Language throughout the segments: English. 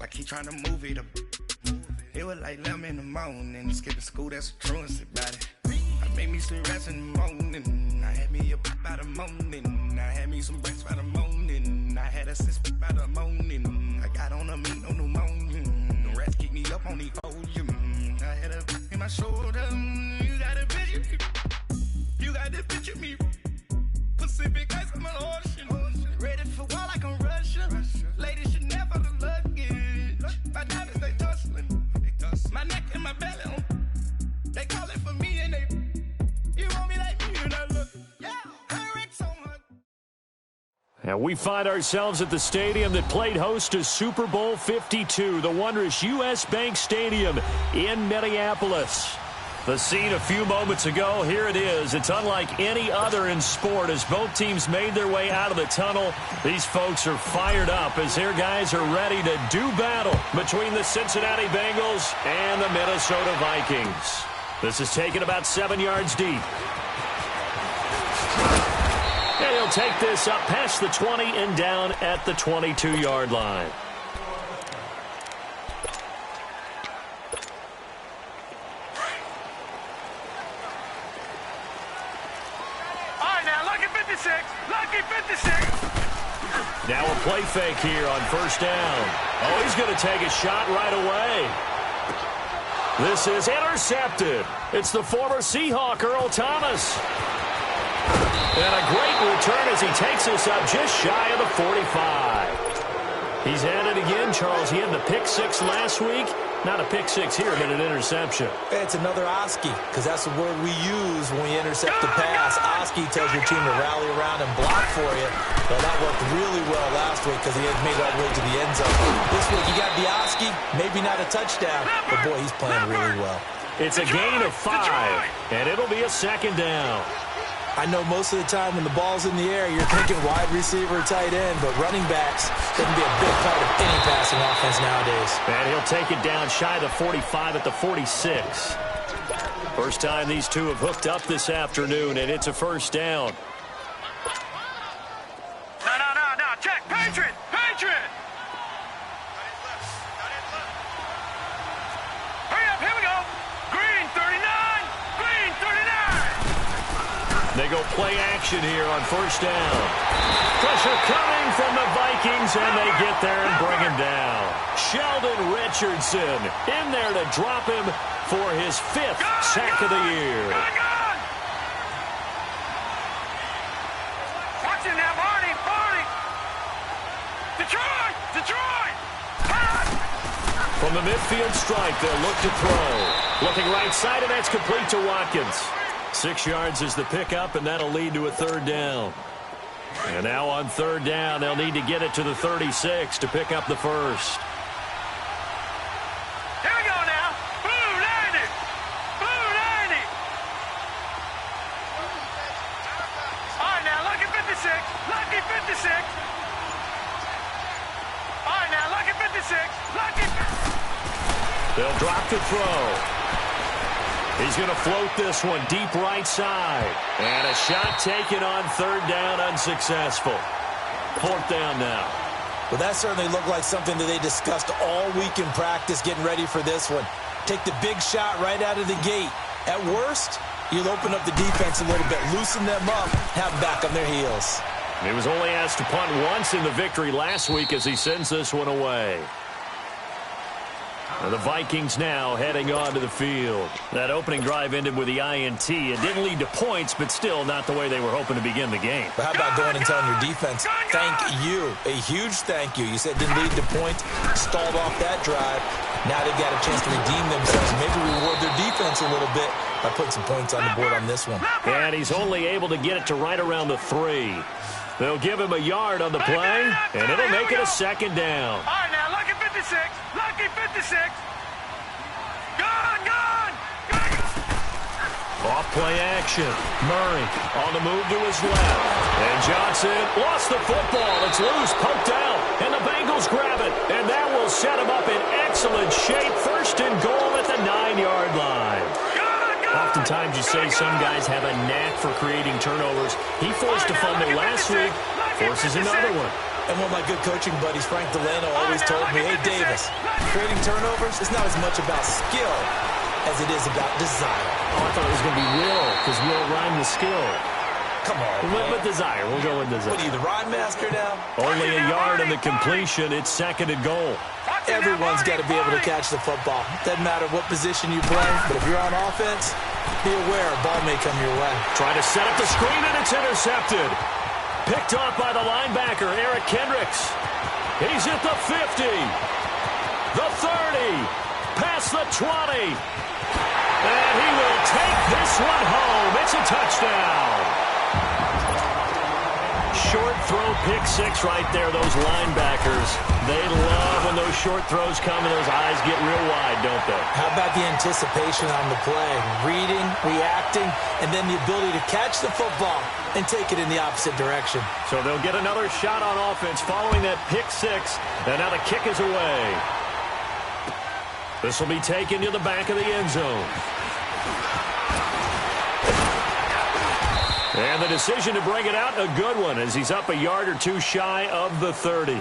like he trying to move it up. It was like 11 in the morning, skipping school, that's a truancy about it. I made me some rest in the morning, I had me a by the morning, I had me some breakfast by the morning, I had a sip by the morning, I got on a meat, no pneumonia, the rats keep me up on the volume, I had a in my shoulder, you got a picture, you got the picture me, Pacific ice, I'm an ocean, ready for war like I'm Russia, ladies should never the luggage, my diamonds they tussling, my neck and my belly, they call it for me and they, you want me like me and I look, yeah, I wreck so much. And we find ourselves at the stadium that played host to Super Bowl 52, the wondrous U.S. Bank Stadium in Minneapolis. The scene a few moments ago, here it is. It's unlike any other in sport as both teams made their way out of the tunnel. These folks are fired up as their guys are ready to do battle between the Cincinnati Bengals and the Minnesota Vikings. This is taken about 7 yards deep. And he'll take this up past the 20 and down at the 22-yard line. Lucky 56. Now a play fake here on first down. Oh, he's going to take a shot right away. This is intercepted. It's the former Seahawk, Earl Thomas. And a great return as he takes us up just shy of the 45. He's had it again, Charles. He had the pick six last week. Not a pick six here, but an interception. It's another Oski, because that's the word we use when we intercept the pass. Oski tells your team to rally around and block for you. Well, that worked really well last week because he had made it all the way to the end zone. This week he got the Oski, maybe not a touchdown, but boy, he's playing really well. It's a gain of 5, and it'll be a second down. I know most of the time when the ball's in the air, you're thinking wide receiver, tight end, but running backs can be a big part of any passing offense nowadays. And he'll take it down shy of the 45 at the 46. First time these two have hooked up this afternoon, and it's a first down. No. Check. Patriot. Hurry up. Here we go. Green 39. They go play action here on first down. Pressure coming from the Vikings, and they get there and bring him down. Sheldon Richardson in there to drop him for his 5th sack of the year. Watch it now, Barney. Detroit. From the midfield stripe, they'll look to throw. Looking right side, and that's complete to Watkins. 6 yards is the pickup, and that'll lead to a third down. And now on third down, they'll need to get it to the 36 to pick up the first. Here we go now. Blue 90. All right, now, lucky 56. All right, now, lucky 56. They'll drop to throw. He's going to float this one deep right side. And a shot taken on third down, unsuccessful. Fourth down now. Well, that certainly looked like something that they discussed all week in practice getting ready for this one. Take the big shot right out of the gate. At worst, you'll open up the defense a little bit, loosen them up, have them back on their heels. He was only asked to punt once in the victory last week as he sends this one away. And the Vikings now heading onto the field. That opening drive ended with the INT. It didn't lead to points, but still not the way they were hoping to begin the game. But how about going and telling your defense, thank you, a huge thank you. You said it didn't lead to points, stalled off that drive. Now they've got a chance to redeem themselves, maybe reward their defense a little bit by putting some points on the board on this one. And he's only able to get it to right around the 3. They'll give him a yard on the play, and it'll make it a second down. All right, now, lucky 56. Gone. Off play action. Murray on the move to his left. And Johnson lost the football. It's loose, poked out, and the Bengals grab it. And that will set him up in excellent shape. First and goal at the 9-yard line. Oftentimes you say some guys have a knack for creating turnovers. He forced a fumble last week, forces another one. And one of my good coaching buddies, Frank Delano, always told me, hey, Davis, creating turnovers is not as much about skill as it is about desire. Oh, I thought it was going to be will, because will rhyme with skill. Come on, man. With desire. We'll go with desire. What are you, the rhyme master now? Only a yard in the completion. It's second and goal. Everyone's got to be able to catch the football. Doesn't matter what position you play, but if you're on offense, be aware a ball may come your way. Trying to set up the screen, and it's intercepted. Picked off by the linebacker, Eric Kendricks. He's at the 50, the 30, past the 20. And he will take this one home. It's a touchdown. Short throw, pick six right there. Those linebackers, they love when those short throws come and those eyes get real wide, don't they? How about the anticipation on the play? Reading, reacting, and then the ability to catch the football and take it in the opposite direction. So they'll get another shot on offense following that pick six, and now the kick is away. This will be taken to the back of the end zone. And the decision to bring it out, a good one, as he's up a yard or two shy of the 30.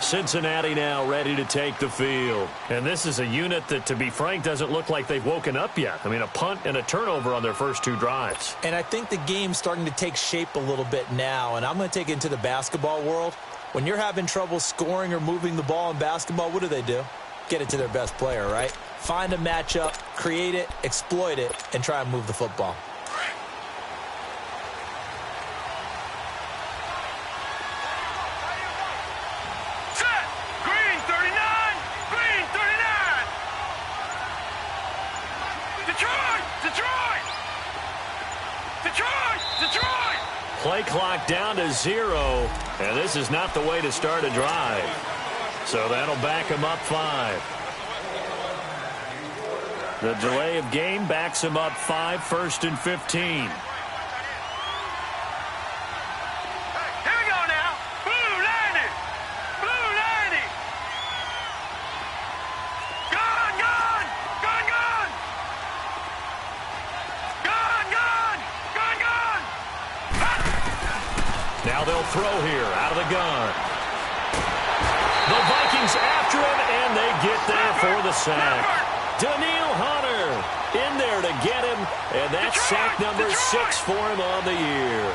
Cincinnati now ready to take the field. And this is a unit that, to be frank, doesn't look like they've woken up yet. I mean, a punt and a turnover on their first two drives. And I think the game's starting to take shape a little bit now, and I'm going to take it into the basketball world. When you're having trouble scoring or moving the ball in basketball, what do? Get it to their best player, right? Find a matchup, create it, exploit it, and try and move the football. Play clock down to 0, and this is not the way to start a drive. So that'll back him up 5. The delay of game backs him up 5, 1st and 15. Now they'll throw here out of the gun. The Vikings after him, and they get there for the sack. Daniil Hunter in there to get him, and that's sack number 6 for him on the year.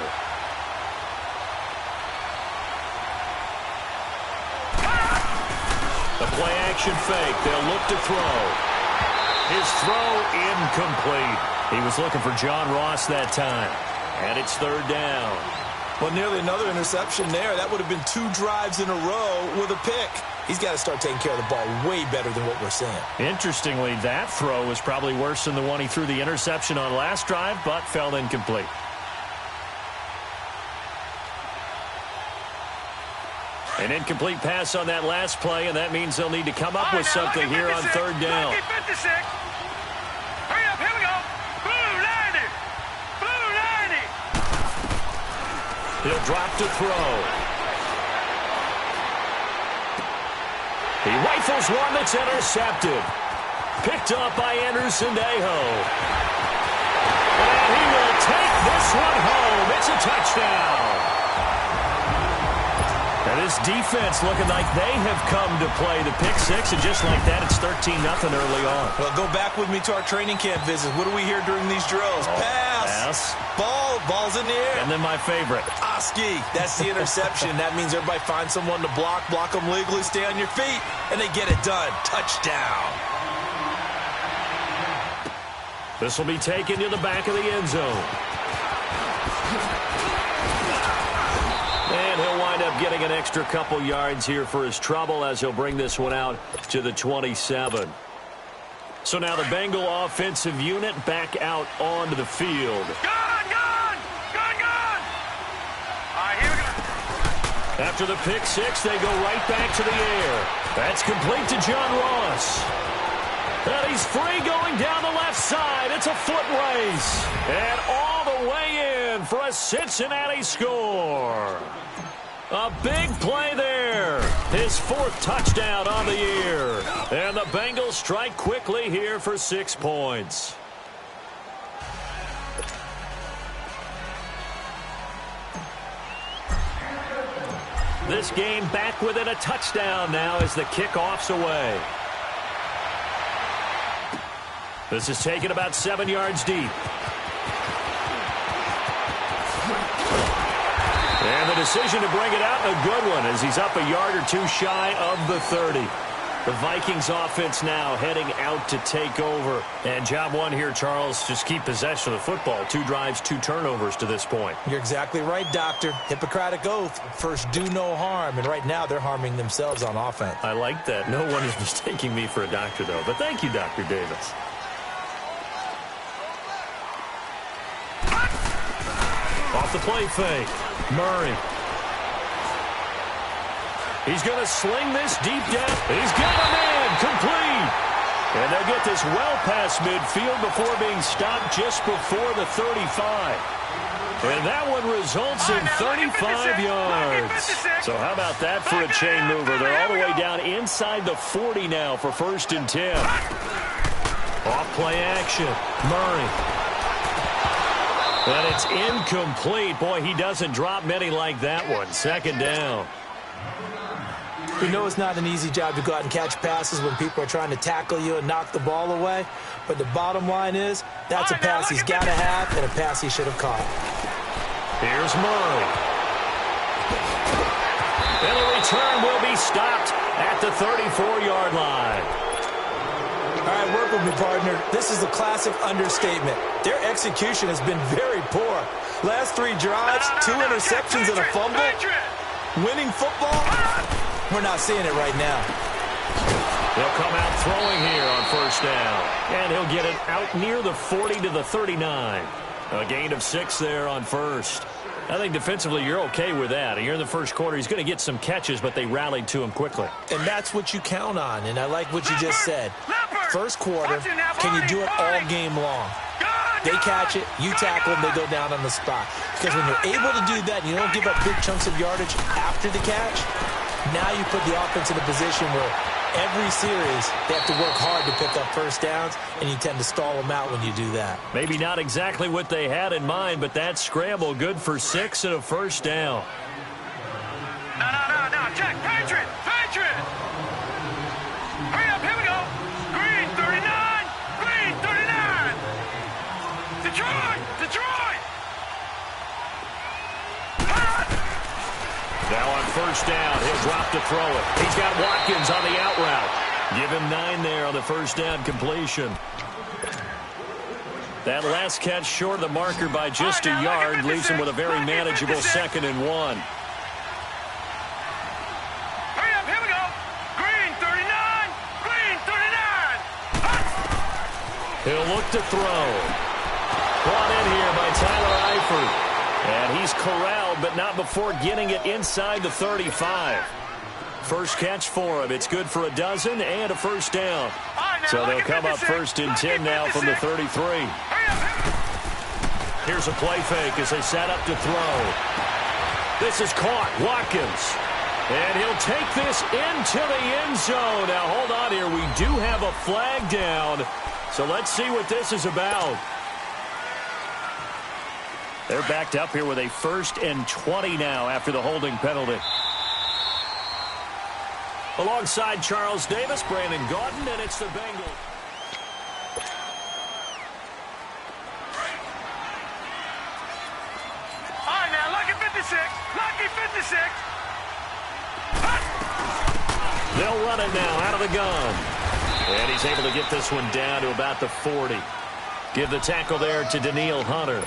The play action fake. They'll look to throw. His throw incomplete. He was looking for John Ross that time, and it's 3rd down. Well, nearly another interception there. That would have been 2 drives in a row with a pick. He's got to start taking care of the ball way better than what we're seeing. Interestingly, that throw was probably worse than the one he threw the interception on last drive, but fell incomplete. An incomplete pass on that last play, and that means they'll need to come up with something here on 3rd down. Hurry up, here we go. He'll drop to throw. He rifles one that's intercepted. Picked up by Anderson-Dejo. And he will take this one home. It's a touchdown. And this defense looking like they have come to play the pick six, and just like that, it's 13-0 early on. Well, go back with me to our training camp visits. What do we hear during these drills? Pass. Ball's in the air. And then my favorite. Oski. That's the interception. That means everybody finds someone to block them legally, stay on your feet, and they get it done. Touchdown. This will be taken to the back of the end zone. And he'll wind up getting an extra couple yards here for his trouble as he'll bring this one out to the 27. So now the Bengal offensive unit back out onto the field. Gun! All right, here we go. After the pick six, they go right back to the air. That's complete to John Ross. And he's free going down the left side. It's a foot race. And all the way in for a Cincinnati score. A big play there. His 4th touchdown on the year. And the Bengals strike quickly here for 6 points. This game back within a touchdown now as the kickoff's away. This is taken about 7 yards deep. And the decision to bring it out, a good one, as he's up a yard or two shy of the 30. The Vikings offense now heading out to take over. And job one here, Charles, just keep possession of the football. 2 drives, 2 turnovers to this point. You're exactly right, Doctor. Hippocratic oath. First, do no harm. And right now, they're harming themselves on offense. I like that. No one is mistaking me for a doctor, though. But thank you, Dr. Davis. Off the play fake. Murray. He's going to sling this deep down. He's got him in. Complete. And they'll get this well past midfield before being stopped just before the 35. And that one results in 35 yards. So how about that for a chain mover? They're all the way down inside the 40 now for 1st and 10. Off play action. Murray. And it's incomplete. Boy, he doesn't drop many like that one. 2nd down. We know it's not an easy job to go out and catch passes when people are trying to tackle you and knock the ball away. But the bottom line is, that's a pass he's got to have and a pass he should have caught. Here's Murray. And the return will be stopped at the 34-yard line. All right, work with me, partner. This is a classic understatement. Their execution has been very poor. Last 3 drives, 2 interceptions and a fumble. Winning football, we're not seeing it right now. He'll come out throwing here on 1st down. And he'll get it out near the 40 to the 39. A gain of 6 there on 1st. I think defensively you're okay with that. You're in the 1st quarter. He's going to get some catches, but they rallied to him quickly. And that's what you count on, and I like what you just said. 1st quarter, can you do it all game long? They catch it, you tackle them, they go down on the spot. Because when you're able to do that and you don't give up big chunks of yardage after the catch, now you put the offense in a position where every series they have to work hard to pick up 1st downs, and you tend to stall them out when you do that. Maybe not exactly what they had in mind, but that scramble good for 6 and a 1st down. No, check, Patriot! Hurry up, here we go! Green 39! Green 39! Detroit! Now on 1st down, he'll drop to throw it. He's got Watkins on the out route. Give him 9 there on the 1st down completion. That last catch short of the marker by just a yard leaves him with a very manageable 2nd and 1. Hurry up, here we go! Green 39! Green 39! He'll look to throw. Brought in here by Tyler Eifert. And he's corralled, but not before getting it inside the 35. First catch for him. It's good for a dozen and a 1st down. So they'll come up 1st and 10 now from the 33. Here's a play fake as they set up to throw. This is caught. Watkins. And he'll take this into the end zone. Now, hold on here. We do have a flag down. So let's see what this is about. They're backed up here with a 1st and 20 now after the holding penalty. Alongside Charles Davis, Brandon Gaudin, and it's the Bengals. All right, now, lucky 56. Lucky 56. They'll run it now out of the gun. And he's able to get this one down to about the 40. Give the tackle there to Daniil Hunter.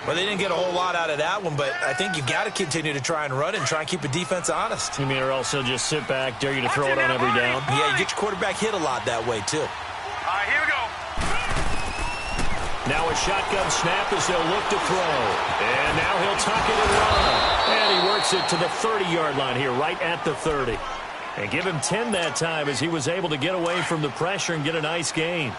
Well, they didn't get a whole lot out of that one, but I think you got to continue to try and run and try and keep the defense honest. You mean or also just sit back, dare you to throw it on every down? Yeah, you get your quarterback hit a lot that way, too. All right, here we go. Now a shotgun snap as they'll look to throw. And now he'll tuck it and run. And he works it to the 30-yard line here, right at the 30. And give him 10 that time as he was able to get away from the pressure and get a nice gain.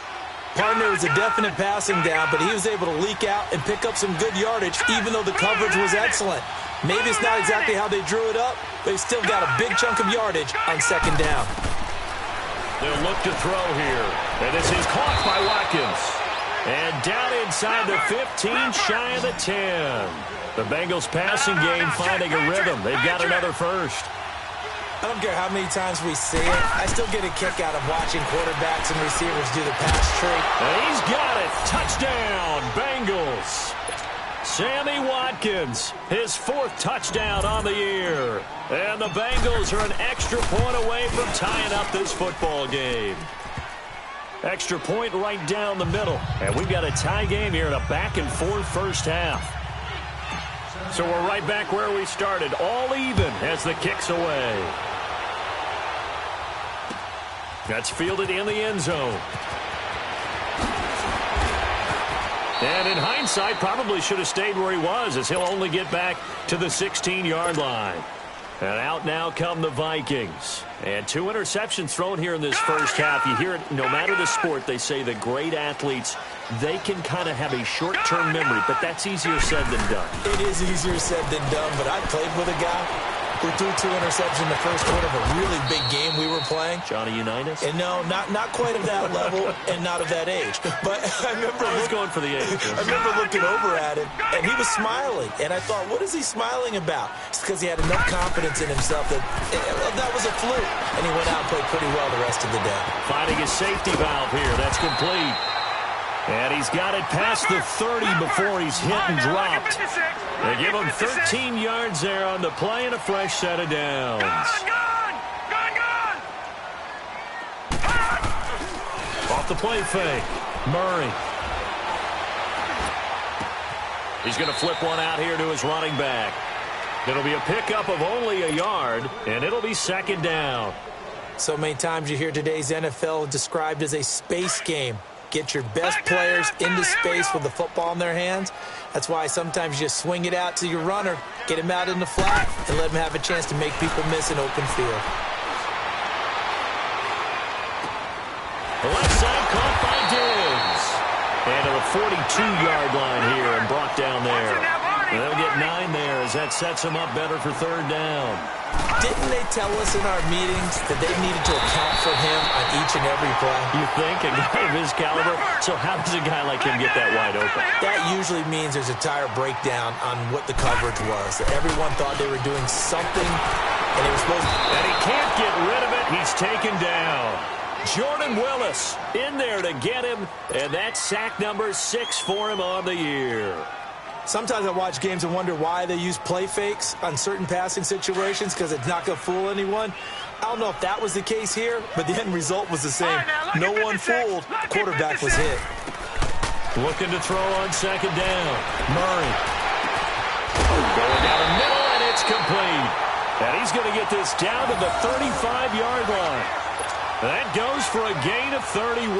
Partner was a definite passing down, but he was able to leak out and pick up some good yardage, even though the coverage was excellent. Maybe it's not exactly how they drew it up, but he still got a big chunk of yardage on 2nd down. They'll look to throw here. And this is caught by Watkins. And down inside the 15, shy of the 10. The Bengals passing game finding a rhythm. They've got another first. I don't care how many times we see it. I still get a kick out of watching quarterbacks and receivers do the pass tree. And he's got it. Touchdown, Bengals. Sammy Watkins, his 4th touchdown on the year. And the Bengals are an extra point away from tying up this football game. Extra point right down the middle. And we've got a tie game here in a back-and-forth first half. So we're right back where we started, all even as the kick's away. That's fielded in the end zone. And in hindsight, probably should have stayed where he was, as he'll only get back to the 16-yard line. And out now come the Vikings. And 2 interceptions thrown here in this first half. You hear it, no matter the sport, they say the great athletes, they can kind of have a short-term memory, but that's easier said than done. It is easier said than done, but I played with a guy who threw 2 interceptions in the first quarter of a really big game we were playing. Johnny Unitas? And no, not quite of that level and not of that age. But I remember I was going for the age. I remember looking over at him, and he was smiling. And I thought, what is he smiling about? It's because he had enough confidence in himself that that was a fluke. And he went out and played pretty well the rest of the day. Finding his safety valve here. That's complete. And he's got it past the 30 before he's hit and dropped. They give him 13 yards there on the play and a fresh set of downs. Off the play fake. Murray. He's going to flip one out here to his running back. It'll be a pickup of only a yard, and it'll be 2nd down. So many times you hear today's NFL described as a space game. Get your best players into space with the football in their hands. That's why sometimes you just swing it out to your runner, get him out in the flat, and let him have a chance to make people miss an open field. The left side caught by Diggs. And to the 42-yard line here and brought down there. And they'll get 9 there as that sets them up better for 3rd down. Didn't they tell us in our meetings that they needed to account for him on each and every play? You think? A guy of his caliber? So how does a guy like him get that wide open? That usually means there's a tire breakdown on what the coverage was. Everyone thought they were doing something, and they were supposed to. And he can't get rid of it. He's taken down. Jordan Willis in there to get him, and that's sack number 6 for him on the year. Sometimes I watch games and wonder why they use play fakes on certain passing situations, because it's not going to fool anyone. I don't know if that was the case here, but the end result was the same. No one fooled. The quarterback was hit. Looking to throw on 2nd down. Murray. Going down the middle, and it's complete. And he's going to get this down to the 35-yard line. That goes for a gain of 31.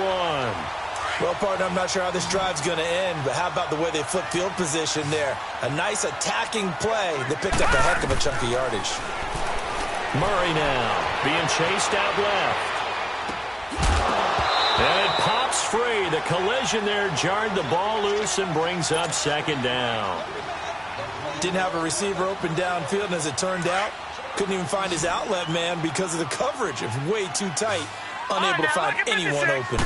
Well, partner, I'm not sure how this drive's going to end, but how about the way they flip field position there? A nice attacking play that picked up a heck of a chunk of yardage. Murray now being chased out left. And it pops free. The collision there jarred the ball loose and brings up 2nd down. Didn't have a receiver open downfield, and as it turned out, couldn't even find his outlet man because of the coverage. It was way too tight, unable to find anyone open.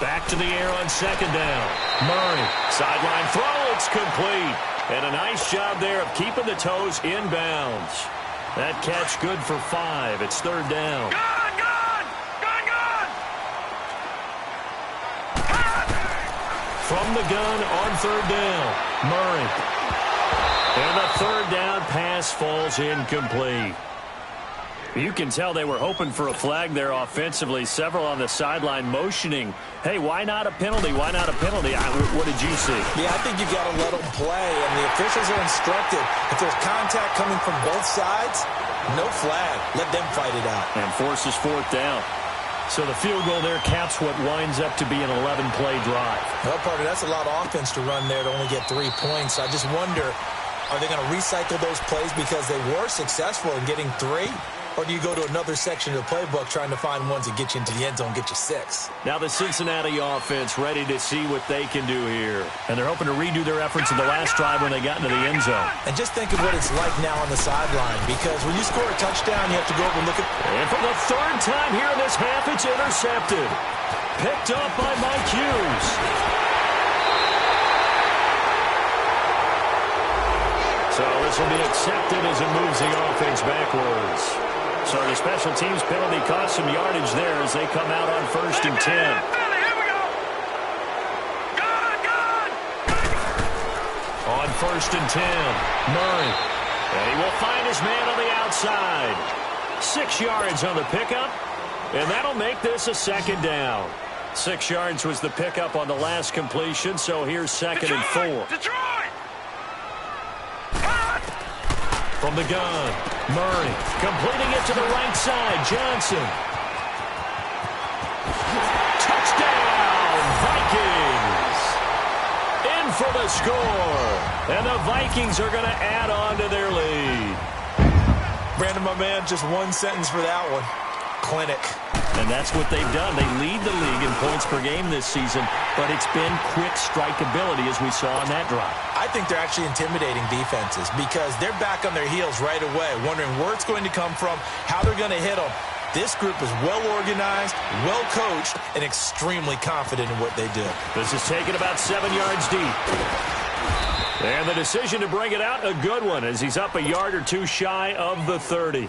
Back to the air on 2nd down. Murray, sideline throw, it's complete. And a nice job there of keeping the toes inbounds. That catch good for 5. It's 3rd down. From the gun on 3rd down, Murray. And the 3rd down pass falls incomplete. You can tell they were hoping for a flag there offensively. Several on the sideline motioning. Hey, why not a penalty? Why not a penalty? What did you see? Yeah, I think you got to let them play, and the officials are instructed. If there's contact coming from both sides, no flag. Let them fight it out. And forces 4th down. So the field goal there caps what winds up to be an 11-play drive. Well, partner, that's a lot of offense to run there to only get 3 points. I just wonder, are they going to recycle those plays because they were successful in getting 3? or do you go to another section of the playbook trying to find ones that get you into the end zone, get you 6? Now the Cincinnati offense ready to see what they can do here. And they're hoping to redo their efforts in the last drive when they got into the end zone. And just think of what it's like now on the sideline, because when you score a touchdown, you have to go over and look at... And for the third time here in this half, it's intercepted. Picked up by Mike Hughes. So this will be accepted as it moves the offense backwards. So the special teams penalty cost some yardage there as they come out on 1st and 10. Here we go. Good. On 1st and 10, Murray. And he will find his man on the outside. 6 yards on the pickup, and that'll make this a 2nd down. 6 yards was the pickup on the last completion, so here's 2nd and 4. Detroit! From the gun, Murray completing it to the right side. Johnson. Touchdown, Vikings. In for the score. And the Vikings are going to add on to their lead. Brandon, my man, just one sentence for that one. Clinic. And that's what they've done. They lead the league in points per game this season, but it's been quick strikeability as we saw on that drive. I think they're actually intimidating defenses because they're back on their heels right away, wondering where it's going to come from, how they're going to hit them. This group is well-organized, well-coached, and extremely confident in what they do. This is taken about 7 yards deep. And the decision to bring it out, a good one, as he's up a yard or two shy of the 30.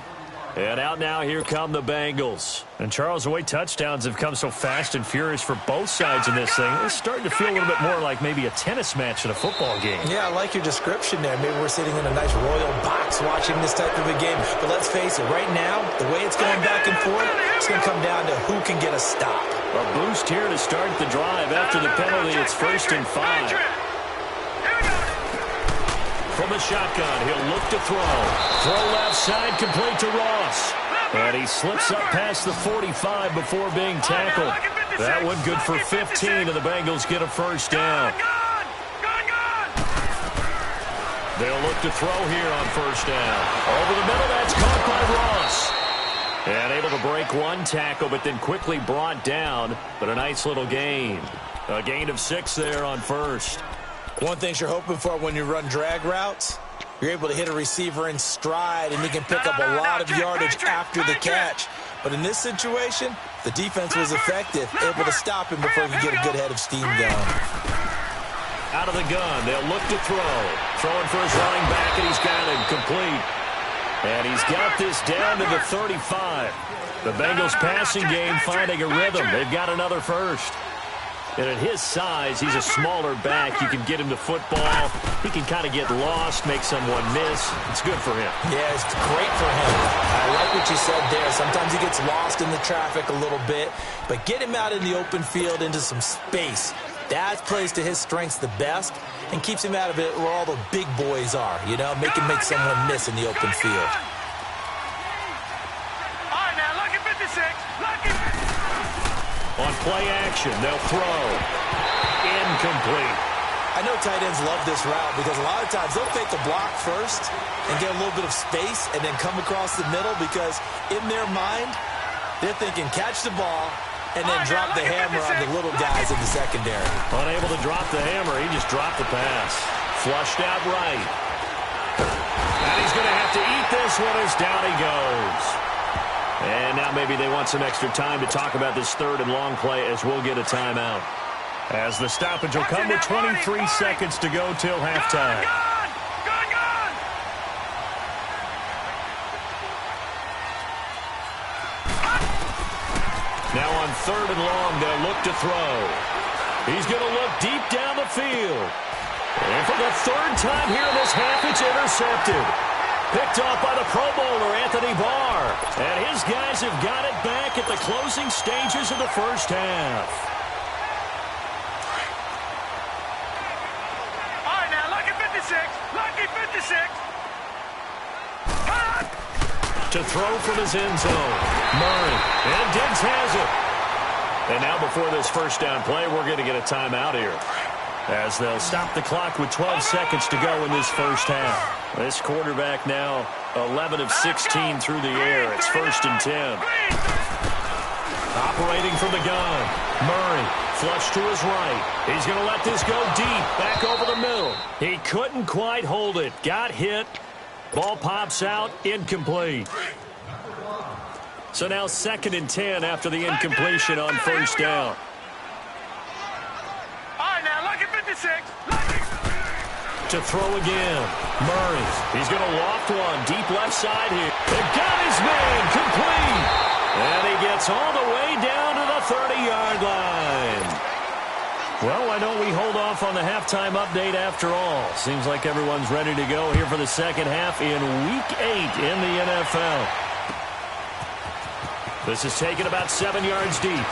And out now, here come the Bengals. And Charles, the way touchdowns have come so fast and furious for both sides in this thing, it's starting to feel a little bit more like maybe a tennis match in a football game. Yeah, I like your description there. Maybe we're sitting in a nice royal box watching this type of a game. But let's face it, right now, the way it's going back and forth, it's going to come down to who can get a stop. A boost here to start the drive. After the penalty, it's 1st and 5. From the shotgun, he'll look to throw. Throw left side, complete to Ross. And he slips up past the 45 before being tackled. That one good for 15, and the Bengals get a 1st down. They'll look to throw here on 1st down. Over the middle, that's caught by Ross. And able to break one tackle, but then quickly brought down. But a nice little gain. A gain of 6 there on 1st. One thing you're hoping for when you run drag routes, you're able to hit a receiver in stride, and he can pick up a lot of yardage after the catch. But in this situation, the defense was effective, able to stop him before he could get a good head of steam going. Out of the gun, they'll look to throw. Throwing for his running back, and he's got him complete. And he's got this down to the 35. The Bengals passing game finding a rhythm. They've got another 1st. And at his size, he's a smaller back. You can get him to football. He can kind of get lost, make someone miss. It's good for him. Yeah, it's great for him. I like what you said there. Sometimes he gets lost in the traffic a little bit. But get him out in the open field into some space. That plays to his strengths the best and keeps him out of it where all the big boys are, you know, make him make someone miss in the open field. All right, now, lucky 56. Lucky. On play action, they'll throw. Incomplete. I know tight ends love this route because a lot of times they'll take the block first and get a little bit of space and then come across the middle because in their mind, they're thinking catch the ball and then drop the hammer on the little guys in the secondary. Unable to drop the hammer, he just dropped the pass. Flushed out right. And he's going to have to eat this one as down he goes. And now maybe they want some extra time to talk about this 3rd and long play as we'll get a timeout. As the stoppage will come with 23 seconds to go till halftime. Now on 3rd and long, they'll look to throw. He's going to look deep down the field. And for the 3rd time here in this half, it's intercepted. Picked off by the Pro Bowler, Anthony Barr. And his guys have got it back at the closing stages of the 1st half. All right, now, lucky 56. Lucky 56. To throw from his end zone. Murray. And Diggs has it. And now before this 1st down play, we're going to get a timeout here. as they'll stop the clock with 12 seconds to go in this first half. This quarterback now 11 of 16 through the air. It's 1st and 10. Operating from the gun, Murray, flush to his right. He's going to let this go deep, back over the middle. He couldn't quite hold it. Got hit. Ball pops out, incomplete. So now 2nd and 10 after the incompletion on 1st down. All right, now, lucky 56. To throw again, Murray. He's going to loft one, deep left side here. They got his man, complete. And he gets all the way down to the 30-yard line. Well, why don't we hold off on the halftime update after all? Seems like everyone's ready to go here for the second half in Week 8 in the NFL. This is taken about 7 yards deep.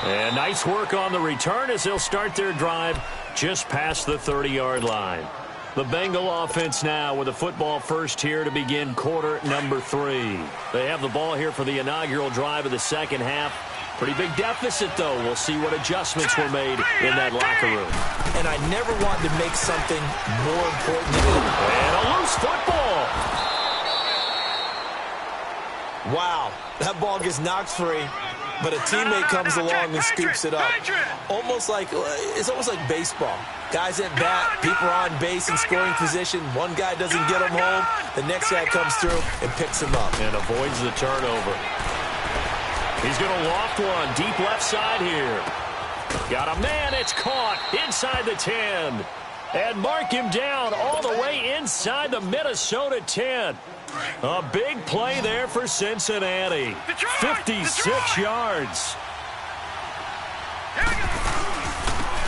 And nice work on the return as they'll start their drive just past the 30-yard line. The Bengal offense now with a football first here to begin quarter number 3. They have the ball here for the inaugural drive of the second half. Pretty big deficit, though. We'll see what adjustments were made in that locker room. And I never wanted to make something more important than it. And a loose football. Wow, that ball gets knocked free, but a teammate comes along and scoops it up. It's almost like baseball. Guys at bat, people are on base in scoring position. One guy doesn't get him home. The next guy comes through and picks him up. And avoids the turnover. He's going to loft one deep left side here. Got a man. It's caught inside the 10. And mark him down all the way inside the Minnesota 10. A big play there for Cincinnati. 56 yards.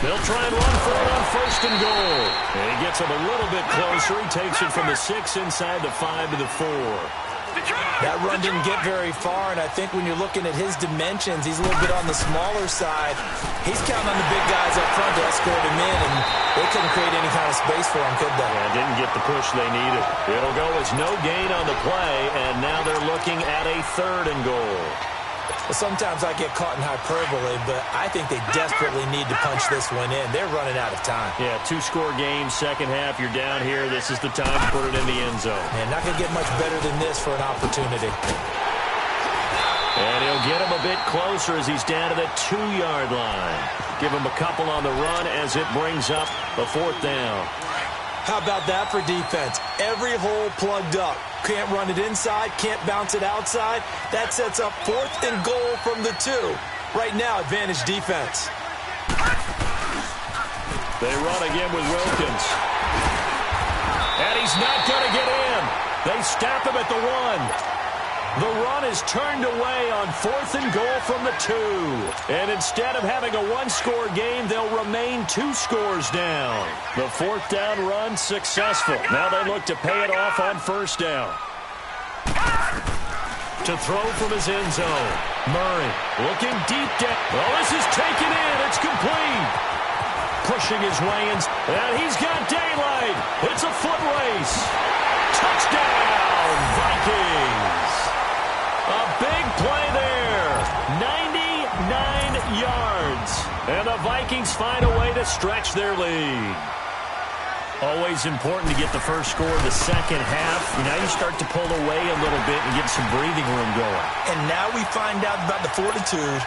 They'll try and run for it on 1st and goal. And he gets him a little bit closer. He takes it from the 6 inside the 5 to the 4. That run didn't get very far, and I think when you're looking at his dimensions, he's a little bit on the smaller side. He's counting on the big guys up front to escort him in, and they couldn't create any kind of space for him, could they? Yeah, didn't get the push they needed. It'll go as no gain on the play, and now they're looking at a 3rd and goal. Well, sometimes I get caught in hyperbole, but I think they desperately need to punch this one in. They're running out of time. Yeah, 2-score game, second half. You're down here. This is the time to put it in the end zone. Man, not going to get much better than this for an opportunity. And he'll get him a bit closer as he's down to the 2-yard line. Give him a couple on the run as it brings up a 4th down. How about that for defense? Every hole plugged up. Can't run it inside, can't bounce it outside. That sets up 4th and goal from the 2. Right now, advantage defense. They run again with Wilkins. And he's not going to get in. They stop him at the 1. The run is turned away on 4th and goal from the 2. And instead of having a 1-score game, they'll remain 2 scores down. The 4th down run successful. Now they look to pay it off on 1st down. To throw from his end zone. Murray looking deep down. Oh, this is taken in. It's complete. Pushing his way in. And he's got daylight. It's a foot race. Touchdown, Vikings. A big play there. 99 yards. And the Vikings find a way to stretch their lead. Always important to get the first score of the second half. Now you start to pull away a little bit and get some breathing room going. And now we find out about the fortitude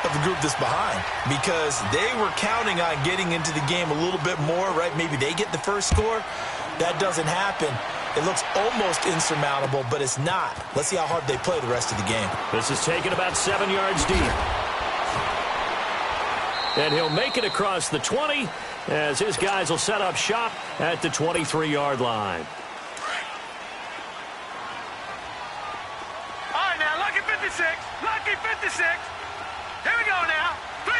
of the group that's behind, because they were counting on getting into the game a little bit more, right? Maybe they get the first score. That doesn't happen. It looks almost insurmountable, but it's not. Let's see how hard they play the rest of the game. This is taken about 7 yards deep. And he'll make it across the 20 as his guys will set up shop at the 23-yard line. All right, now, lucky 56. Lucky 56. Here we go now. 3-19.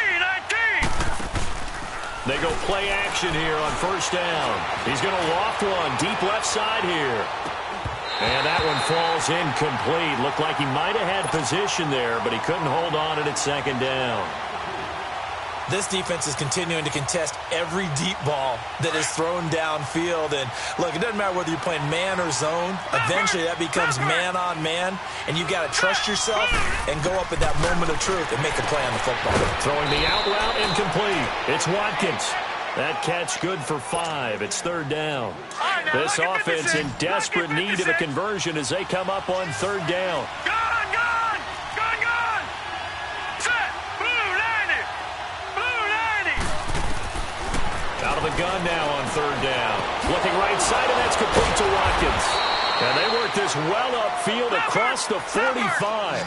They go play action here on 1st down. He's going to loft one deep left side here. And that one falls incomplete. Looked like he might have had position there, but he couldn't hold on it at 2nd down. This defense is continuing to contest every deep ball that is thrown downfield. And, look, it doesn't matter whether you're playing man or zone. Eventually, that becomes man-on-man, and you've got to trust yourself and go up at that moment of truth and make a play on the football. Throwing the out route incomplete. It's Watkins. That catch good for 5. It's third down. This offense in desperate need of a conversion as they come up on third down. Out of the gun now on third down. Looking right side, and that's complete to Watkins. And they work this well upfield across the 45.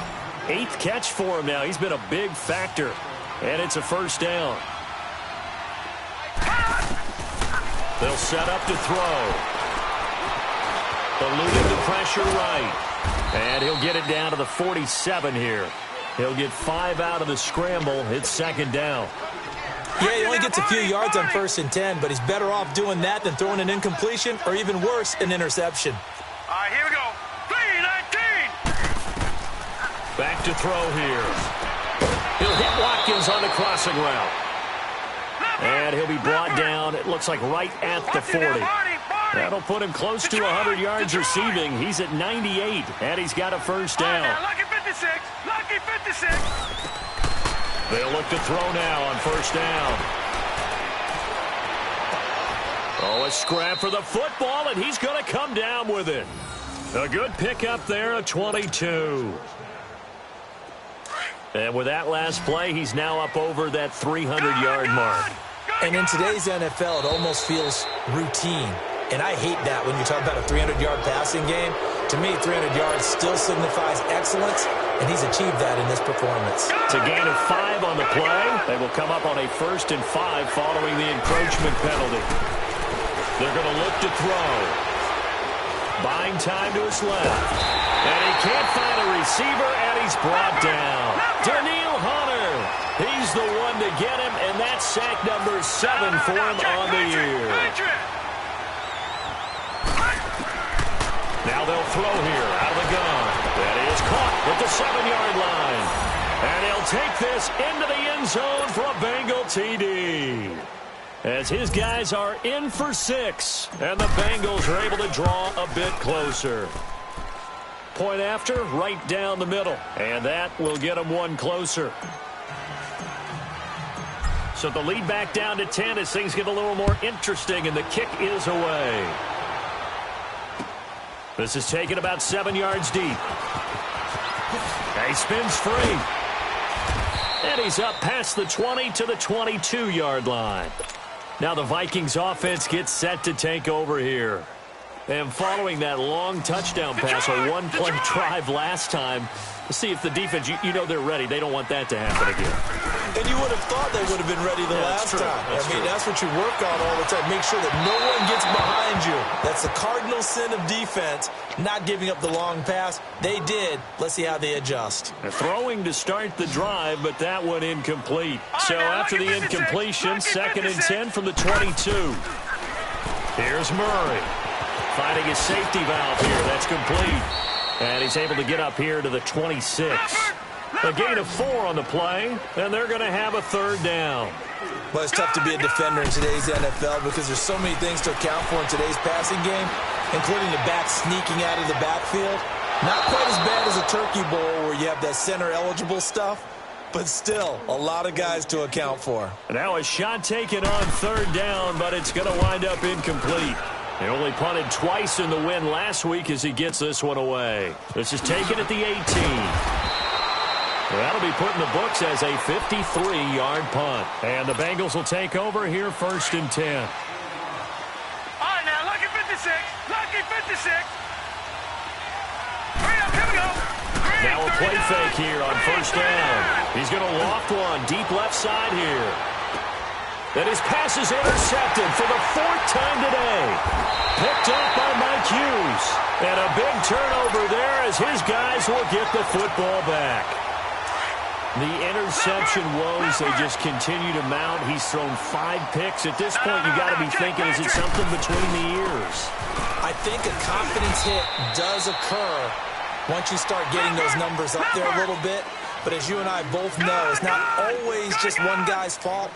8th catch for him now. He's been a big factor. And it's a first down. They'll set up to throw. Eluding the pressure right. And he'll get it down to the 47 here. He'll get 5 out of the scramble. It's second down. Yeah, he only gets a few yards on 1st and 10, but he's better off doing that than throwing an incompletion or even worse, an interception. All right, here we go. 3-19. Back to throw here. He'll hit Watkins on the crossing route. And he'll be brought down, it looks like right at the 40. That'll put him close to 100 yards receiving. He's at 98, and he's got a first down. Lucky 56. Lucky 56. They'll look to throw now on first down. Oh, a scrap for the football, and he's going to come down with it. A good pickup there, a 22. And with that last play, he's now up over that 300-yard mark. And in today's NFL, it almost feels routine. And I hate that when you talk about a 300-yard passing game. To me, 300 yards still signifies excellence, and he's achieved that in this performance. It's a gain of 5 on the play. They will come up on a 1st and 5 following the encroachment penalty. They're going to look to throw. Buying time to his left. And he can't find a receiver, and he's brought down. Daniil Hunter. He's the one to get him, and that's sack number 7 for him on the year. Now they'll throw here out of the gun. That is caught at the 7-yard line. And he'll take this into the end zone for a Bengal TD. As his guys are in for 6, and the Bengals are able to draw a bit closer. Point after, right down the middle. And that will get them 1 closer. So the lead back down to 10 as things get a little more interesting, and the kick is away. This is taken about 7 yards deep. He spins free. And he's up past the 20 to the 22-yard line. Now the Vikings offense gets set to take over here. And following that long touchdown pass, a 1-play drive last time, to see if the defense, you know they're ready. They don't want that to happen again. And you would have thought they would have been ready the last time. That's what you work on all the time. Make sure that no one gets behind you. That's the cardinal sin of defense, not giving up the long pass. They did. Let's see how they adjust. They're throwing to start the drive, but that one incomplete. So after the incompletion, 2nd and 10 from the 22. Here's Murray. Finding his safety valve here. That's complete. And he's able to get up here to the 26. A gain of 4 on the play, and they're going to have a 3rd down. Well, it's tough to be a defender in today's NFL because there's so many things to account for in today's passing game, including the back sneaking out of the backfield. Not quite as bad as a turkey bowl where you have that center-eligible stuff, but still a lot of guys to account for. Now a shot taken on 3rd down, but it's going to wind up incomplete. They only punted twice in the win last week as he gets this one away. This is taken at the 18. That'll be put in the books as a 53-yard punt. And the Bengals will take over here 1st and 10. All right, now, lucky 56. Lucky 56. Hurry up, here we go. Now a play fake here on 1st down. He's going to loft one deep left side here. And his pass is intercepted for the 4th time today. Picked up by Mike Hughes. And a big turnover there as his guys will get the football back. The interception woes, they just continue to mount. He's thrown 5 picks. At this point, you got to be thinking, is it something between the ears? I think a confidence hit does occur once you start getting those numbers up there a little bit. But as you and I both know, it's not always just one guy's fault.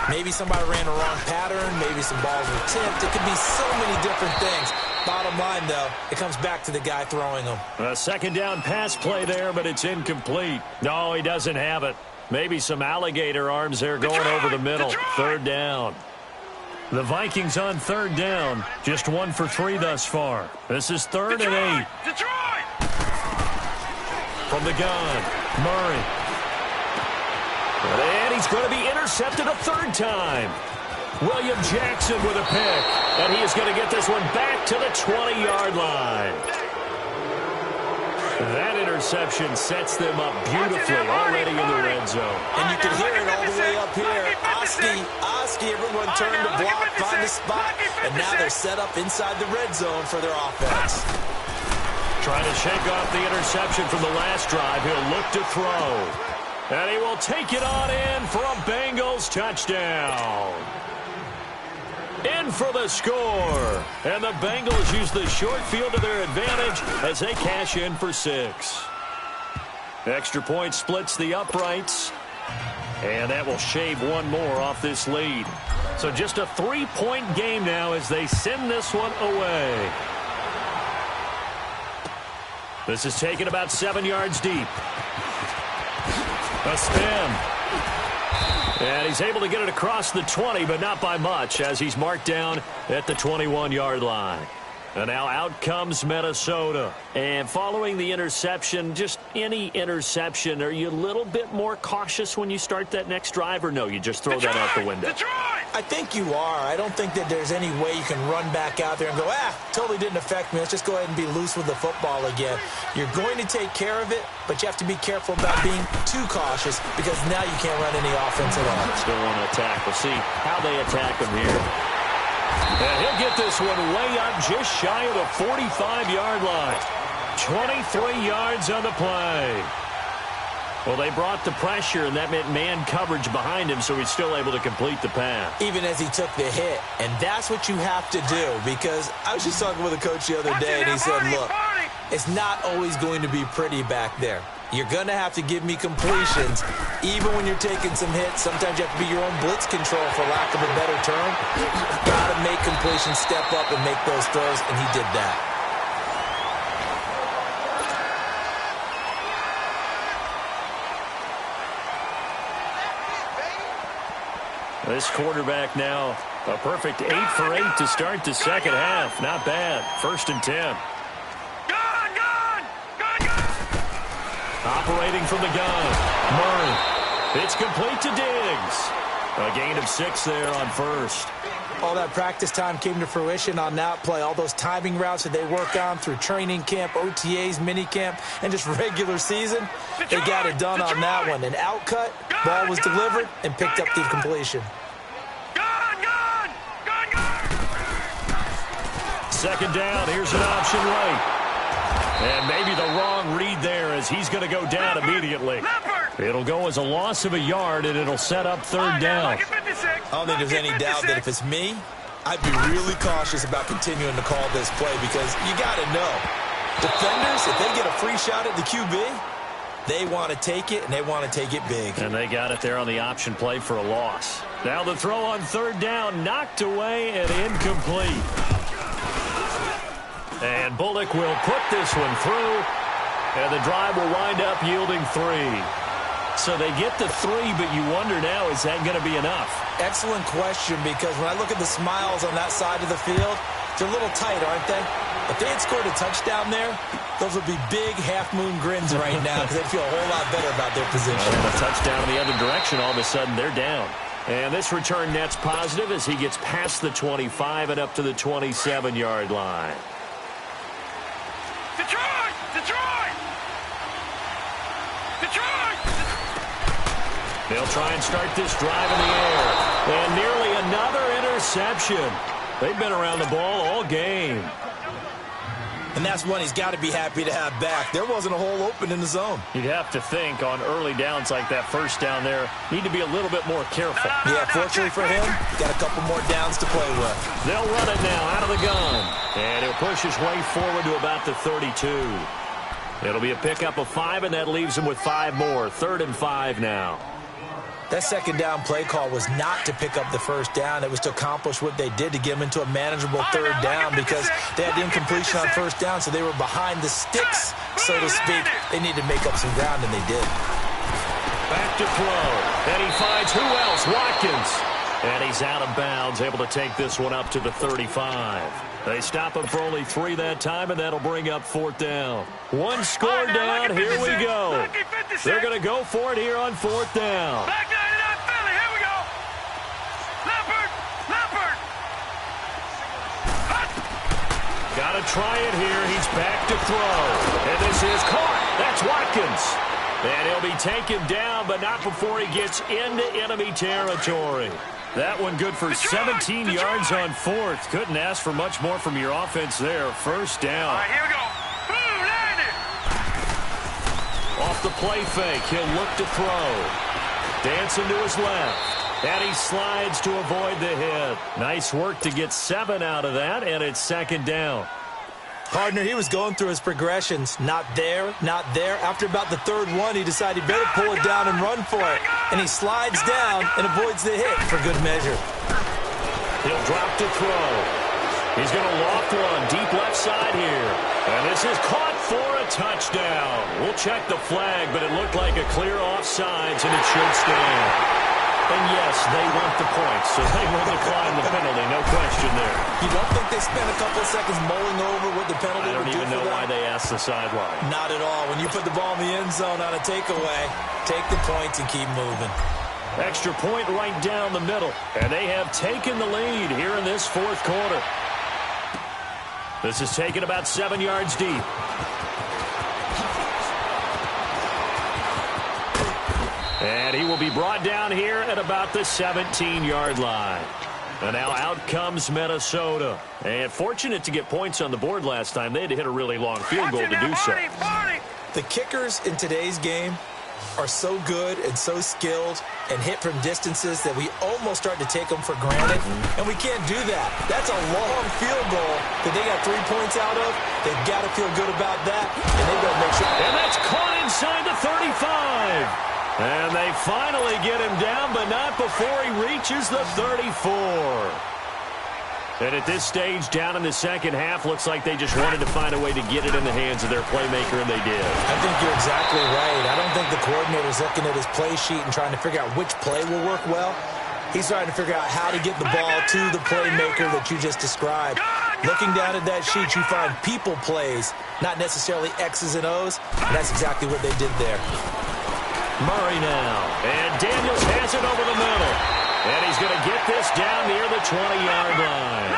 Maybe somebody ran a wrong pattern. Maybe some balls were tipped. It could be so many different things. Bottom line, though, it comes back to the guy throwing them. A second down pass play there, but it's incomplete. No, he doesn't have it. Maybe some alligator arms there going over the middle. Third down. The Vikings on third down. Just 1 for 3 thus far. This is 3rd and 8. Detroit! From the gun, Murray. And he's going to be intercepted a third time. William Jackson with a pick. And he is going to get this one back to the 20-yard line. That interception sets them up beautifully already in the red zone. And you can hear it all the way up here. Oski, everyone turned to block, find a spot, and now they're set up inside the red zone for their offense. Trying to shake off the interception from the last drive. He'll look to throw. And he will take it on in for a Bengals touchdown. In for the score. And the Bengals use the short field to their advantage as they cash in for 6. Extra point splits the uprights. And that will shave one more off this lead. So just a 3-point game now as they send this one away. This is taken about 7 yards deep. A spin. And he's able to get it across the 20, but not by much, as he's marked down at the 21-yard line. And now out comes Minnesota. And following the interception, just any interception, are you a little bit more cautious when you start that next drive, or no, you just throw that out the window? I think you are. I don't think that there's any way you can run back out there and go, totally didn't affect me. Let's just go ahead and be loose with the football again. You're going to take care of it, but you have to be careful about being too cautious because now you can't run any offense at all. Still want to attack. We'll see how they attack him here. And he'll get this one way up just shy of the 45-yard line. 23 yards on the play. Well, they brought the pressure, and that meant man coverage behind him, so he's still able to complete the pass. Even as he took the hit. And that's what you have to do, because I was just talking with a coach the other day, and he said, look, it's not always going to be pretty back there. You're going to have to give me completions. Even when you're taking some hits, sometimes you have to be your own blitz control, for lack of a better term. You've got to make completions, step up, and make those throws, and he did that. This quarterback now, a perfect 8 for 8 to start the second half. Not bad. 1st and 10. Operating from the gun. Murray. It's complete to Diggs. A gain of 6 there on first. All that practice time came to fruition on that play. All those timing routes that they work on through training camp, OTAs, minicamp, and just regular season, they got it done on that one. An outcut, ball was delivered, and picked up the completion. Second down, here's an option right. And maybe the wrong read there as he's going to go down immediately. It'll go as a loss of a yard, and it'll set up 3rd down. I don't think there's any doubt that if it's me, I'd be really cautious about continuing to call this play because you got to know. Defenders, if they get a free shot at the QB, they want to take it, and they want to take it big. And they got it there on the option play for a loss. Now the throw on 3rd down, knocked away and incomplete. And Bullock will put this one through, and the drive will wind up yielding 3. So they get the 3, but you wonder now, is that going to be enough? Excellent question, because when I look at the smiles on that side of the field, they're a little tight, aren't they? If they had scored a touchdown there, those would be big half-moon grins right now because they'd feel a whole lot better about their position. And a touchdown in the other direction, all of a sudden they're down. And this return net's positive as he gets past the 25 and up to the 27-yard line. Detroit! Detroit! Detroit! They'll try and start this drive in the air. And nearly another interception. They've been around the ball all game. And that's one he's got to be happy to have back. There wasn't a hole open in the zone. You'd have to think on early downs like that first down there, need to be a little bit more careful. Yeah, fortunately for him, got a couple more downs to play with. They'll run it now out of the gun. And he'll push his way forward to about the 32. It'll be a pickup of 5, and that leaves them with 5 more. 3rd and 5 now. That second down play call was not to pick up the first down. It was to accomplish what they did, to get them into a manageable 3rd down, because they had the incompletion on 1st down, so they were behind the sticks, so to speak. They needed to make up some ground, and they did. Back to throw, and he finds who else? Watkins. And he's out of bounds, able to take this one up to the 35. They stop him for only 3 that time, and that'll bring up 4th down. 1 score down, here we go. They're going to go for it here on 4th down. Back 99 Philly, here we go. Leopard. Got to try it here. He's back to throw. And this is caught. That's Watkins. And he'll be taken down, but not before he gets into enemy territory. That one good for 17 yards on 4th. Couldn't ask for much more from your offense there. 1st down. All right, here we go. Boom, landed. Off the play fake, he'll look to throw. Dancing to his left. And he slides to avoid the hit. Nice work to get 7 out of that, and it's 2nd down. Partner, he was going through his progressions. Not there, not there. After about the 3rd one, he decided he better pull it down and run for it. And he slides down and avoids the hit for good measure. He'll drop to throw. He's going to loft one deep left side here. And this is caught for a touchdown. We'll check the flag, but it looked like a clear offsides, and it should stand. And yes, they want the points, so they will decline the penalty, no question there. You don't think they spent a couple of seconds mulling over what the penalty would do for them? I don't even know why they asked the sideline. Not at all. When you put the ball in the end zone on a takeaway, take the points and keep moving. Extra point right down the middle, and they have taken the lead here in this 4th quarter. This is taken about 7 yards deep. And he will be brought down here at about the 17-yard line. And now out comes Minnesota. And fortunate to get points on the board last time. They had to hit a really long field goal to do so. The kickers in today's game are so good and so skilled and hit from distances that we almost start to take them for granted. And we can't do that. That's a long field goal that they got 3 points out of. They've got to feel good about that. And they've got to make sure. And that's caught inside the 35. And they finally get him down, but not before he reaches the 34. And at this stage, down in the second half, looks like they just wanted to find a way to get it in the hands of their playmaker, and they did. I think you're exactly right. I don't think the coordinator's looking at his play sheet and trying to figure out which play will work well. He's trying to figure out how to get the ball to the playmaker that you just described. Looking down at that sheet, you find people plays, not necessarily X's and O's, and that's exactly what they did there. Murray now, and Daniels has it over the middle. And he's going to get this down near the 20-yard line.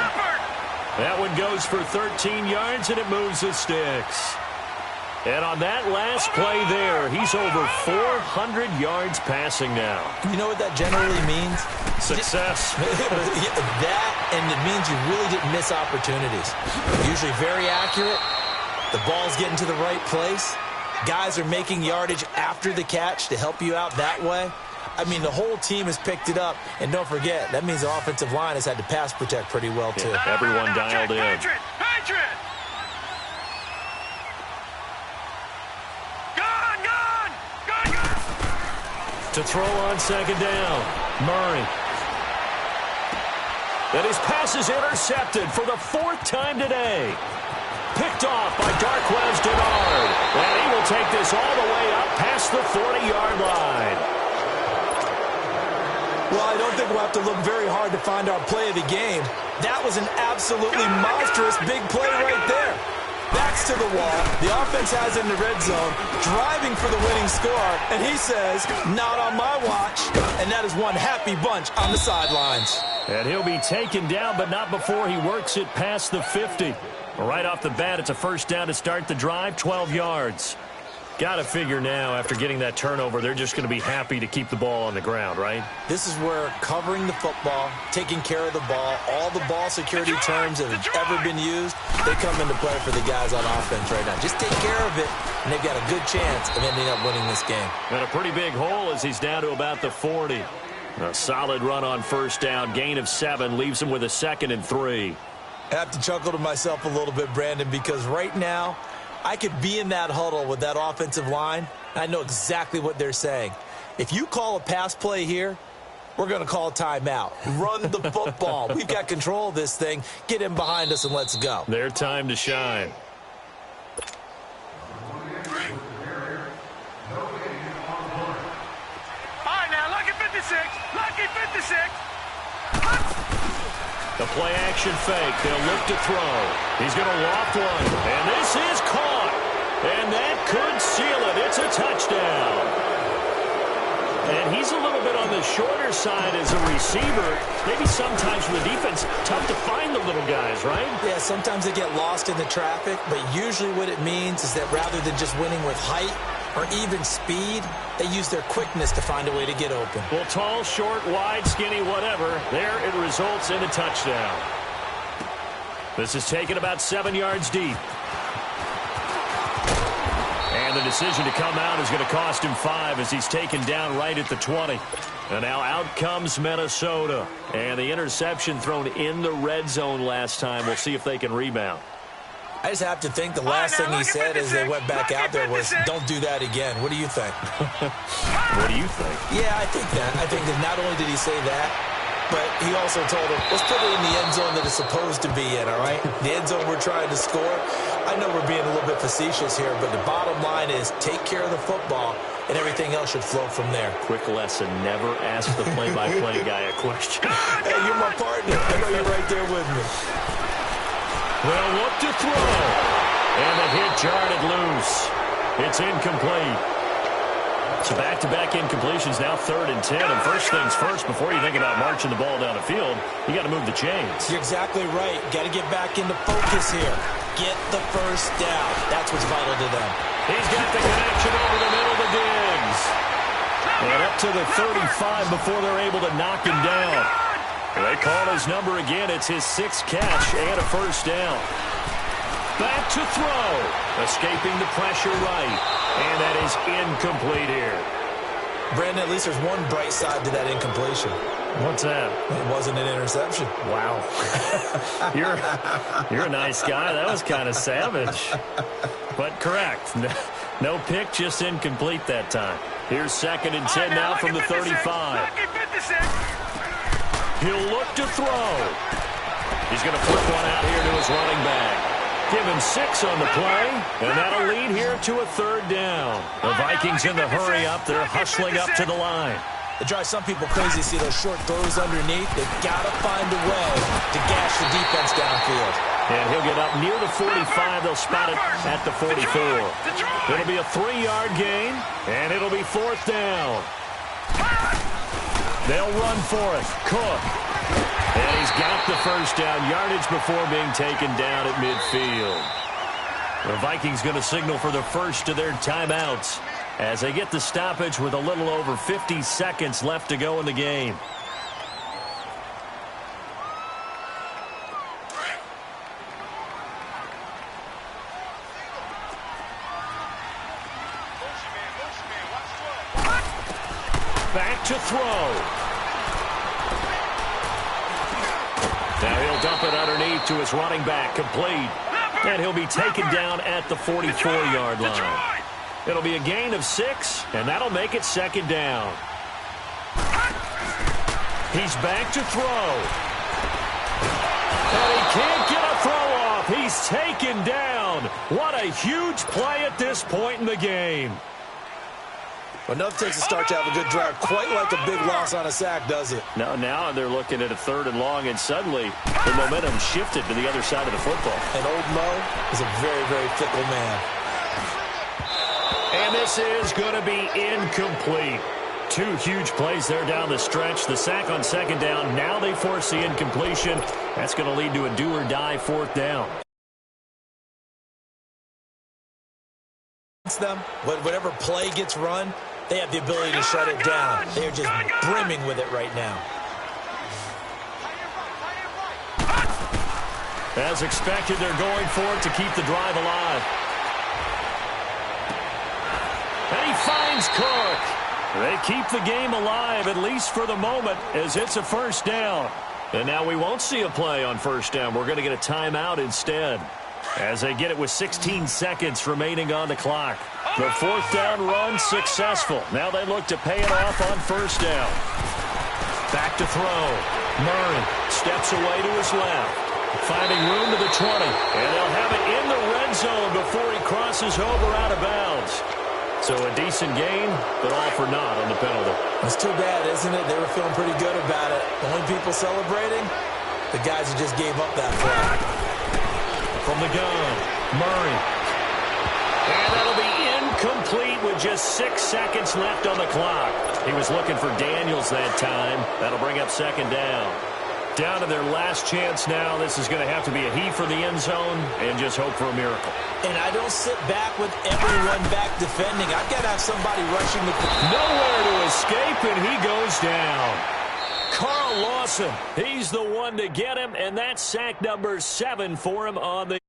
That one goes for 13 yards, and it moves the sticks. And on that last play there, he's over 400 yards passing now. You know what that generally means? Success. That, and it means you really didn't miss opportunities. Usually very accurate. The ball's getting to the right place. Guys are making yardage after the catch to help you out that way. I mean, the whole team has picked it up. And don't forget, that means the offensive line has had to pass protect pretty well, too. Yeah, everyone dialed in. Patriot! Gone! To throw on 2nd down, Murray. And his pass is intercepted for the 4th time today. Picked off by Darquez Denard. And he will take this all the way up past the 40-yard line. Well, I don't think we'll have to look very hard to find our play of the game. That was an absolutely monstrous big play right there. Backs to the wall. The offense has it in the red zone, driving for the winning score. And he says, not on my watch. And that is one happy bunch on the sidelines. And he'll be taken down, but not before he works it past the 50. Right off the bat, it's a 1st down to start the drive, 12 yards. Got to figure now, after getting that turnover, they're just going to be happy to keep the ball on the ground, right? This is where covering the football, taking care of the ball, all the ball security terms that have ever been used, they come into play for the guys on offense right now. Just take care of it, and they've got a good chance of ending up winning this game. And a pretty big hole as he's down to about the 40. A solid run on 1st down, gain of 7, leaves him with a 2nd and 3. I have to chuckle to myself a little bit, Brandon, because right now, I could be in that huddle with that offensive line. I know exactly what they're saying. If you call a pass play here, we're going to call timeout. Run the football. We've got control of this thing. Get in behind us and let's go. Their time to shine. All right, now, lucky 56. Lucky 56. The play action fake. They'll look to throw. He's going to loft one. And this is caught. And that could seal it. It's a touchdown. And he's a little bit on the shorter side as a receiver. Maybe sometimes for the defense, tough to find the little guys, right? Yeah, sometimes they get lost in the traffic, but usually what it means is that rather than just winning with height or even speed, they use their quickness to find a way to get open. Well, tall, short, wide, skinny, whatever, there it results in a touchdown. This is taken about 7 yards deep. And the decision to come out is going to cost him 5 as he's taken down right at the 20. And now out comes Minnesota. And the interception thrown in the red zone last time. We'll see if they can rebound. I just have to think the last thing he said as they went back out there was, don't do that again. What do you think? What do you think? Yeah, I think that. I think that not only did he say that, but he also told him, let's put it in the end zone that it's supposed to be in, all right? The end zone we're trying to score. I know we're being a little bit facetious here, but the bottom line is take care of the football, and everything else should flow from there. Quick lesson, never ask the play-by-play guy a question. Hey, you're my partner. I know you're right there with me. Well, look to throw. And the hit jarred it loose. It's incomplete. So back-to-back incompletions, now 3rd and 10. And first things first, before you think about marching the ball down the field, you got to move the chains. You're exactly right. Got to get back into focus here. Get the first down. That's what's vital to them. He's got the connection over the middle to Diggs. And up to the 35 before they're able to knock him down. They call his number again. It's his 6th catch and a first down. Back to throw. Escaping the pressure right. And that is incomplete here. Brandon, at least there's one bright side to that incompletion. What's that? It wasn't an interception. Wow. You're a nice guy. That was kind of savage. But correct. No pick, just incomplete that time. Here's 2nd and 10 now from the 35. He'll look to throw. He's going to flip one out here to his running back. Give him 6 on the play, and that'll lead here to a 3rd down. The Vikings in the hurry up. They're hustling up to the line. It drives some people crazy to see those short throws underneath. They've got to find a way to gash the defense downfield. And he'll get up near the 45. They'll spot it at the 44. It'll be a 3-yard gain, and it'll be 4th down. They'll run for it. Cook. And he's got the first down, yardage before being taken down at midfield. The Vikings going to signal for the first of their timeouts as they get the stoppage with a little over 50 seconds left to go in the game. Back to throw. Now he'll dump it underneath to his running back, complete. And he'll be taken down at the 44-yard line. It'll be a gain of 6, and that'll make it 2nd down. He's back to throw. And he can't get a throw off. He's taken down. What a huge play at this point in the game. Well, nothing takes a start to have a good drive. Quite like a big loss on a sack, does it? Now they're looking at a 3rd and long, and suddenly the momentum shifted to the other side of the football. And old Mo is a very, very fickle man. And this is going to be incomplete. 2 huge plays there down the stretch. The sack on 2nd down. Now they force the incompletion. That's going to lead to a do-or-die 4th down. Them, whatever play gets run, they have the ability to shut it down. They are just brimming with it right now. As expected, they're going for it to keep the drive alive. And he finds Cook. They keep the game alive, at least for the moment, as it's a first down. And now we won't see a play on first down. We're going to get a timeout instead. as they get it with 16 seconds remaining on the clock. The fourth down run successful. Now they look to pay it off on first down. Back to throw. Murray steps away to his left. Finding room to the 20. And they'll have it in the red zone before he crosses over out of bounds. So a decent gain, but all for naught on the penalty. That's too bad, isn't it? They were feeling pretty good about it. The only people celebrating, the guys who just gave up that play. From the gun, Murray. And that'll be incomplete with just 6 seconds left on the clock. He was looking for Daniels that time. That'll bring up second down. Down to their last chance now. This is going to have to be a heave for the end zone and just hope for a miracle. And I don't sit back with everyone back defending. I've got to have somebody rushing the... Nowhere to escape, and he goes down. Carl Lawson, he's the one to get him, and that's sack number 7 for him on the...